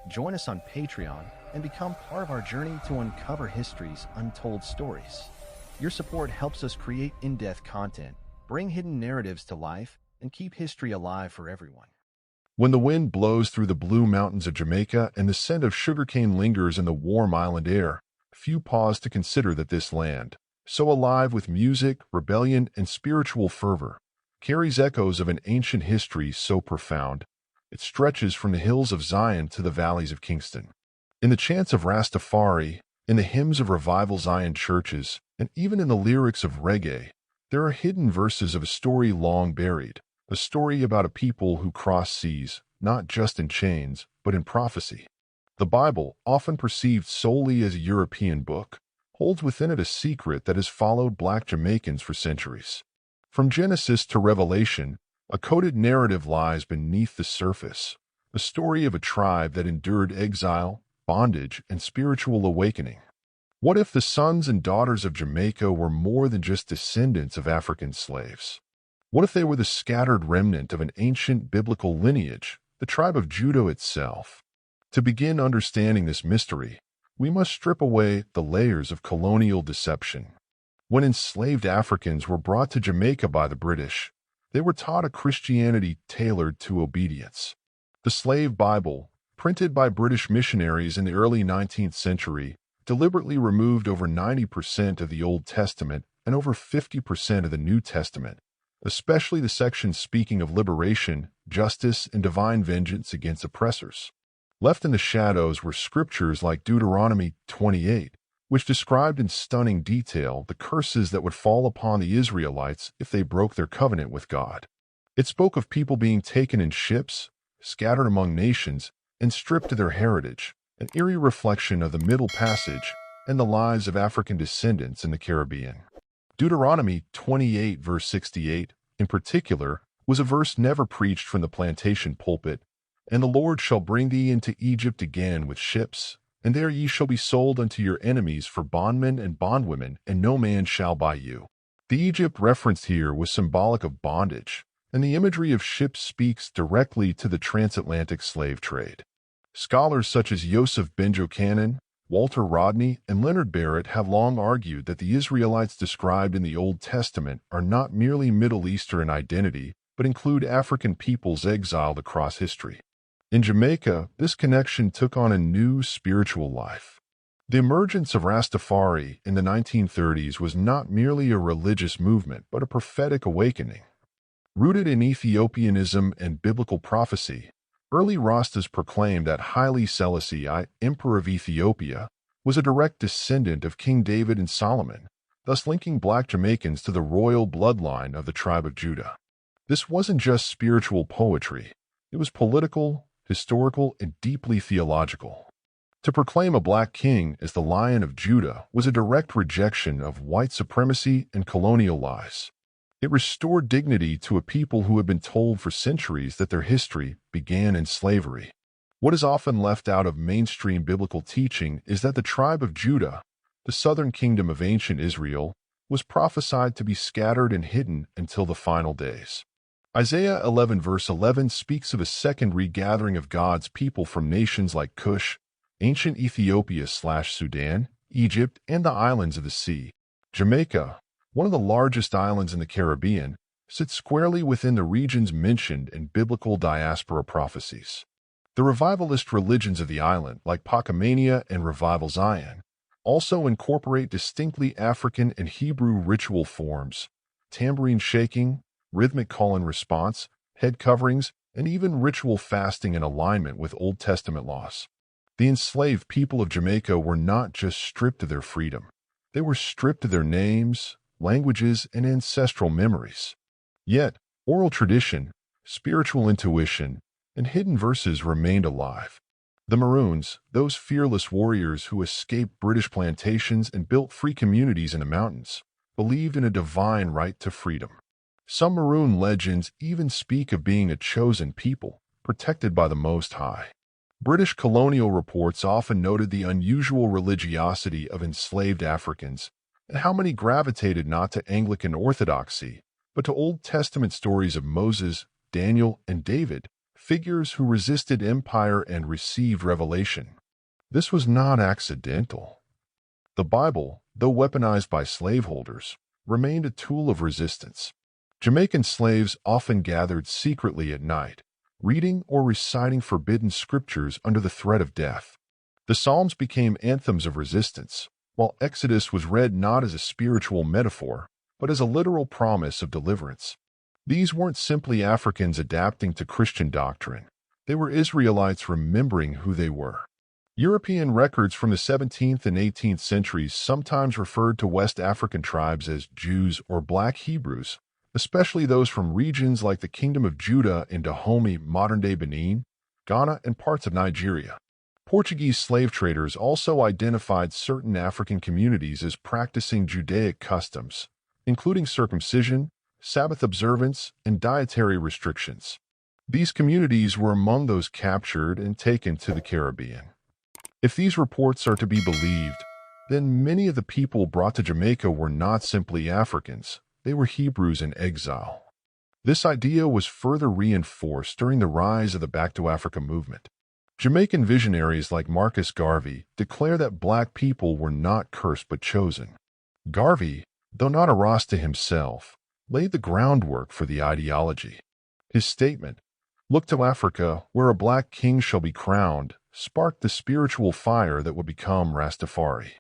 Join us on Patreon and become part of our journey to uncover history's untold stories. Your support helps us create in-depth content, bring hidden narratives to life, and keep history alive for everyone. When the wind blows through the blue mountains of Jamaica and the scent of sugarcane lingers in the warm island air, few pause to consider that this land, so alive with music, rebellion, and spiritual fervor, carries echoes of an ancient history so profound, it stretches from the hills of Zion to the valleys of Kingston. In the chants of Rastafari, in the hymns of revival Zion churches, and even in the lyrics of reggae, there are hidden verses of a story long buried, a story about a people who cross seas, not just in chains, but in prophecy. The Bible, often perceived solely as a European book, holds within it a secret that has followed Black Jamaicans for centuries. From Genesis to Revelation, a coded narrative lies beneath the surface, a story of a tribe that endured exile, bondage, and spiritual awakening. What if the sons and daughters of Jamaica were more than just descendants of African slaves? What if they were the scattered remnant of an ancient biblical lineage, the tribe of Judah itself? To begin understanding this mystery, we must strip away the layers of colonial deception. When enslaved Africans were brought to Jamaica by the British, they were taught a Christianity tailored to obedience. The Slave Bible, printed by British missionaries in the early 19th century, deliberately removed over 90% of the Old Testament and over 50% of the New Testament, especially the sections speaking of liberation, justice, and divine vengeance against oppressors. Left in the shadows were scriptures like Deuteronomy 28, which described in stunning detail the curses that would fall upon the Israelites if they broke their covenant with God. It spoke of people being taken in ships, scattered among nations, and stripped of their heritage, an eerie reflection of the Middle Passage and the lives of African descendants in the Caribbean. Deuteronomy 28 verse 68, in particular, was a verse never preached from the plantation pulpit. And the Lord shall bring thee into Egypt again with ships, and there ye shall be sold unto your enemies for bondmen and bondwomen, and no man shall buy you. The Egypt referenced here was symbolic of bondage, and the imagery of ships speaks directly to the transatlantic slave trade. Scholars such as Joseph Benjo-Cannon, Walter Rodney, and Leonard Barrett have long argued that the Israelites described in the Old Testament are not merely Middle Eastern in identity, but include African peoples exiled across history. In Jamaica, this connection took on a new spiritual life. The emergence of Rastafari in the 1930s was not merely a religious movement, but a prophetic awakening. Rooted in Ethiopianism and biblical prophecy, early Rastas proclaimed that Haile Selassie, Emperor of Ethiopia, was a direct descendant of King David and Solomon, thus linking Black Jamaicans to the royal bloodline of the tribe of Judah. This wasn't just spiritual poetry. It was political, historical, and deeply theological. To proclaim a black king as the Lion of Judah was a direct rejection of white supremacy and colonial lies. It restored dignity to a people who had been told for centuries that their history began in slavery. What is often left out of mainstream biblical teaching is that the tribe of Judah, the southern kingdom of ancient Israel, was prophesied to be scattered and hidden until the final days. Isaiah 11 verse 11 speaks of a second regathering of God's people from nations like Cush, ancient Ethiopia/Sudan, Egypt, and the islands of the sea. Jamaica, one of the largest islands in the Caribbean, sits squarely within the regions mentioned in biblical diaspora prophecies. The revivalist religions of the island, like Pachamania and Revival Zion, also incorporate distinctly African and Hebrew ritual forms, tambourine shaking, rhythmic call and response, head coverings, and even ritual fasting in alignment with Old Testament laws. The enslaved people of Jamaica were not just stripped of their freedom. They were stripped of their names, languages, and ancestral memories. Yet, oral tradition, spiritual intuition, and hidden verses remained alive. The Maroons, those fearless warriors who escaped British plantations and built free communities in the mountains, believed in a divine right to freedom. Some Maroon legends even speak of being a chosen people, protected by the Most High. British colonial reports often noted the unusual religiosity of enslaved Africans and how many gravitated not to Anglican orthodoxy, but to Old Testament stories of Moses, Daniel, and David, figures who resisted empire and received revelation. This was not accidental. The Bible, though weaponized by slaveholders, remained a tool of resistance. Jamaican slaves often gathered secretly at night, reading or reciting forbidden scriptures under the threat of death. The Psalms became anthems of resistance, while Exodus was read not as a spiritual metaphor, but as a literal promise of deliverance. These weren't simply Africans adapting to Christian doctrine. They were Israelites remembering who they were. European records from the 17th and 18th centuries sometimes referred to West African tribes as Jews or Black Hebrews, especially those from regions like the Kingdom of Judah in Dahomey, modern-day Benin, Ghana, and parts of Nigeria. Portuguese slave traders also identified certain African communities as practicing Judaic customs, including circumcision, Sabbath observance, and dietary restrictions. These communities were among those captured and taken to the Caribbean. If these reports are to be believed, then many of the people brought to Jamaica were not simply Africans, they were Hebrews in exile. This idea was further reinforced during the rise of the Back to Africa movement. Jamaican visionaries like Marcus Garvey declare that black people were not cursed but chosen. Garvey, though not a Rasta himself, laid the groundwork for the ideology. His statement, "Look to Africa, where a black king shall be crowned," sparked the spiritual fire that would become Rastafari.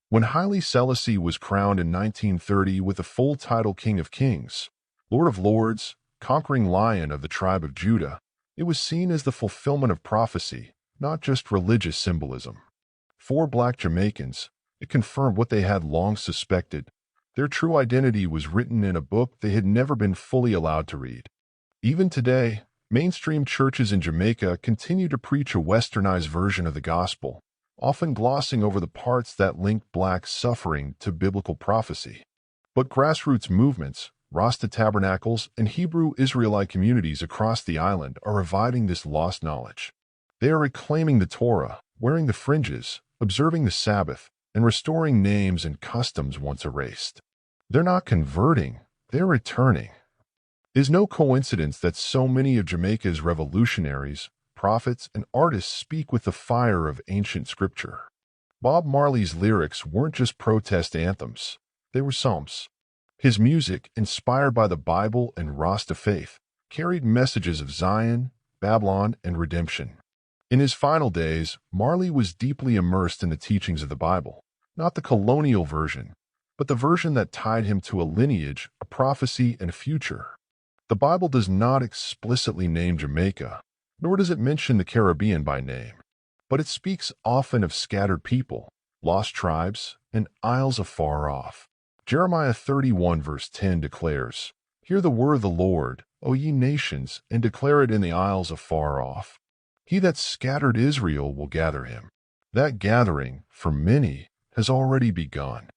When Haile Selassie was crowned in 1930 with the full title King of Kings, Lord of Lords, conquering lion of the tribe of Judah, it was seen as the fulfillment of prophecy, not just religious symbolism. For Black Jamaicans, it confirmed what they had long suspected. Their true identity was written in a book they had never been fully allowed to read. Even today, mainstream churches in Jamaica continue to preach a westernized version of the gospel, often glossing over the parts that link black suffering to biblical prophecy. But grassroots movements, Rasta tabernacles, and Hebrew Israelite communities across the island are reviving this lost knowledge. They are reclaiming the Torah, wearing the fringes, observing the Sabbath, and restoring names and customs once erased. They're not converting, they're returning. It is no coincidence that so many of Jamaica's revolutionaries, prophets, and artists speak with the fire of ancient scripture. Bob Marley's lyrics weren't just protest anthems, they were psalms. His music, inspired by the Bible and Rasta faith, carried messages of Zion, Babylon, and redemption. In his final days, Marley was deeply immersed in the teachings of the Bible, not the colonial version, but the version that tied him to a lineage, a prophecy, and a future. The Bible does not explicitly name Jamaica, nor does it mention the Caribbean by name, but it speaks often of scattered people, lost tribes, and isles afar off. Jeremiah 31 verse 10 declares, "Hear the word of the Lord, O ye nations, and declare it in the isles afar off. He that scattered Israel will gather him." That gathering, for many, has already begun.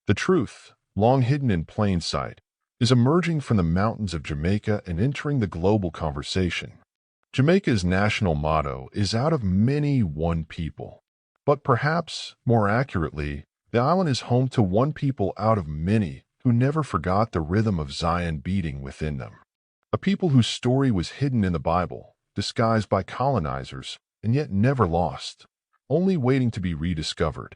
The truth, long hidden in plain sight, is emerging from the mountains of Jamaica and entering the global conversation. Jamaica's national motto is "Out of many, one people." But perhaps, more accurately, the island is home to one people out of many who never forgot the rhythm of Zion beating within them. A people whose story was hidden in the Bible, disguised by colonizers, and yet never lost, only waiting to be rediscovered.